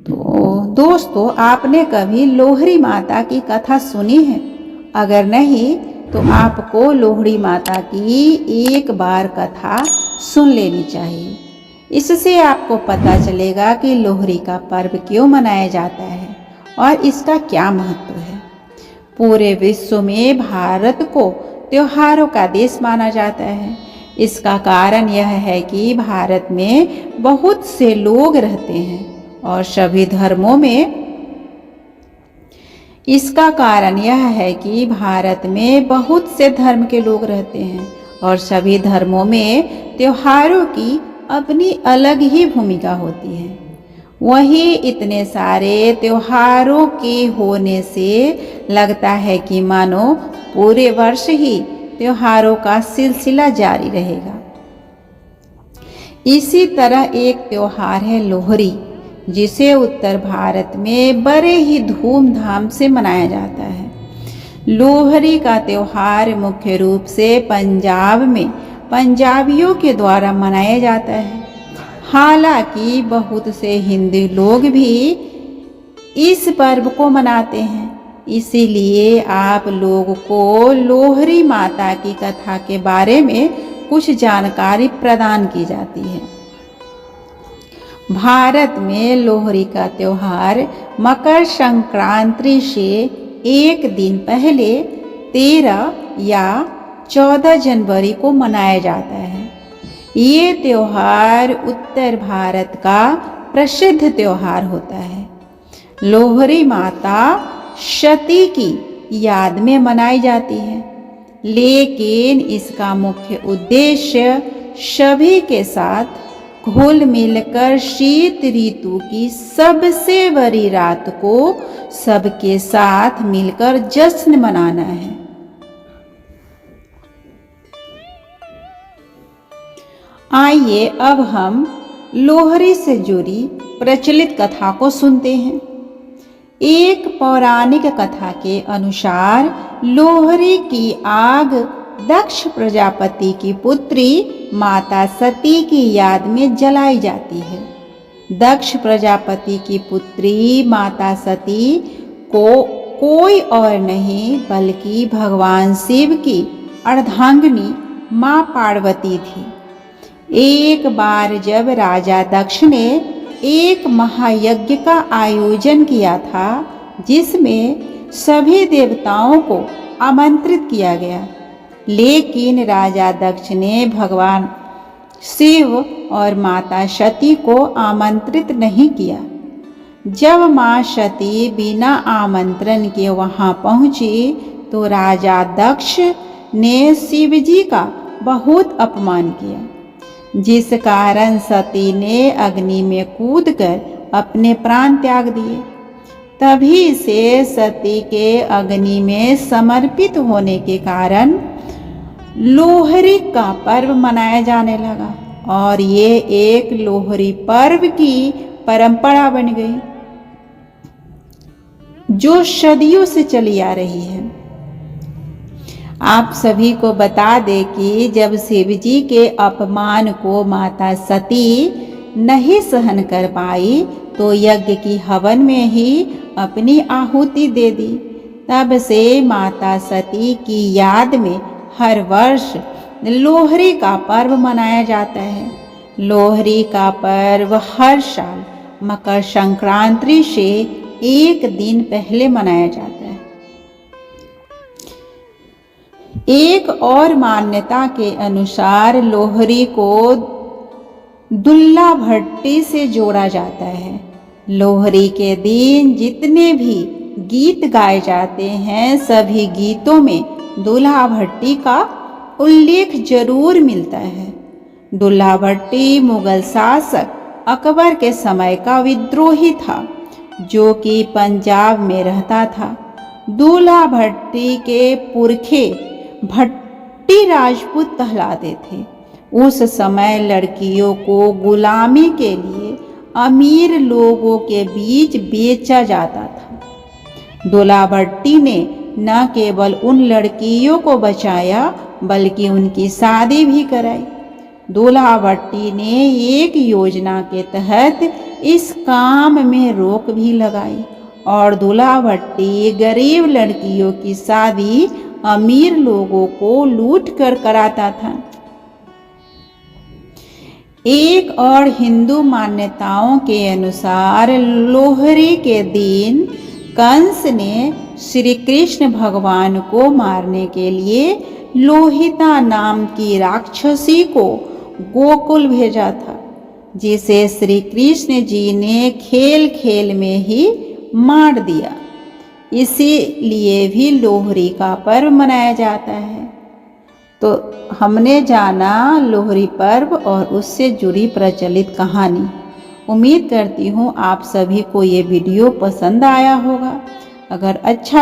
तो दोस्तों, आपने कभी लोहड़ी माता की कथा सुनी है? अगर नहीं तो आपको लोहड़ी माता की एक बार कथा सुन लेनी चाहिए। इससे आपको पता चलेगा कि लोहड़ी का पर्व क्यों मनाया जाता है और इसका क्या महत्व है। पूरे विश्व में भारत को त्योहारों का देश माना जाता है। इसका कारण यह है कि भारत में बहुत से लोग रहते हैं और सभी धर्मों में इसका कारण यह है कि भारत में बहुत से धर्म के लोग रहते हैं और सभी धर्मों में त्योहारों की अपनी अलग ही भूमिका होती है। वहीं इतने सारे त्योहारों के होने से लगता है कि मानो पूरे वर्ष ही त्योहारों का सिलसिला जारी रहेगा। इसी तरह एक त्योहार है लोहड़ी, जिसे उत्तर भारत में बड़े ही धूमधाम से मनाया जाता है। लोहड़ी का त्योहार मुख्य रूप से पंजाब में पंजाबियों के द्वारा मनाया जाता है। हालांकि बहुत से हिंदू लोग भी इस पर्व को मनाते हैं। इसीलिए आप लोगों को लोहड़ी माता की कथा के बारे में कुछ जानकारी प्रदान की जाती है। भारत में लोहड़ी का त्योहार मकर संक्रांति से एक दिन पहले 13 या 14 जनवरी को मनाया जाता है। ये त्योहार उत्तर भारत का प्रसिद्ध त्योहार होता है। लोहड़ी माता सती की याद में मनाई जाती है, लेकिन इसका मुख्य उद्देश्य सभी के साथ घुल मिलकर शीत ऋतु की सबसे बड़ी रात को सबके साथ मिलकर जश्न मनाना है। आइए अब हम लोहड़ी से जुड़ी प्रचलित कथा को सुनते हैं। एक पौराणिक कथा के अनुसार लोहड़ी की आग दक्ष प्रजापति की पुत्री माता सती की याद में जलाई जाती है। दक्ष प्रजापति की पुत्री माता सती को कोई और नहीं बल्कि भगवान शिव की अर्धांगिनी माँ पार्वती थी। एक बार जब राजा दक्ष ने एक महायज्ञ का आयोजन किया था, जिसमें सभी देवताओं को आमंत्रित किया गया, लेकिन राजा दक्ष ने भगवान शिव और माता सती को आमंत्रित नहीं किया। जब माँ सती बिना आमंत्रण के वहां पहुंची तो राजा दक्ष ने शिव जी का बहुत अपमान किया, जिस कारण सती ने अग्नि में कूदकर अपने प्राण त्याग दिए। तभी से सती के अग्नि में समर्पित होने के कारण लोहड़ी का पर्व मनाया जाने लगा और ये एक लोहड़ी पर्व की परंपरा बन गई, जो सदियों से चली आ रही है। आप सभी को बता दें कि जब शिव जी के अपमान को माता सती नहीं सहन कर पाई तो यज्ञ की हवन में ही अपनी आहुति दे दी। तब से माता सती की याद में हर वर्ष लोहड़ी का पर्व मनाया जाता है। लोहड़ी का पर्व हर साल मकर संक्रांति से एक दिन पहले मनाया जाता है। एक और मान्यता के अनुसार लोहड़ी को दुल्ला भट्टी से जोड़ा जाता है। लोहड़ी के दिन जितने भी गीत गाए जाते हैं, सभी गीतों में दुल्हा भट्टी का उल्लेख जरूर मिलता है। दुल्हा भट्टी मुगल शासक अकबर के समय का विद्रोही था, जो कि पंजाब में रहता था। दुल्हा भट्टी के पुरखे भट्टी राजपूत कहलाते थे। उस समय लड़कियों को गुलामी के लिए अमीर लोगों के बीच बेचा जाता था। दुल्हा भट्टी ने न केवल उन लड़कियों को बचाया बल्कि उनकी शादी भी कराई। दूल्हा भट्टी ने एक योजना के तहत इस काम में रोक भी लगाई और दूल्हा भट्टी गरीब लड़कियों की शादी अमीर लोगों को लूट कर कराता था। एक और हिंदू मान्यताओं के अनुसार लोहरी के दिन कंस ने श्री कृष्ण भगवान को मारने के लिए लोहिता नाम की राक्षसी को गोकुल भेजा था, जिसे श्री कृष्ण जी ने खेल खेल में ही मार दिया। इसीलिए भी लोहरी का पर्व मनाया जाता है। तो हमने जाना लोहरी पर्व और उससे जुड़ी प्रचलित कहानी। उम्मीद करती हूँ आप सभी को ये वीडियो पसंद आया होगा। अगर अच्छा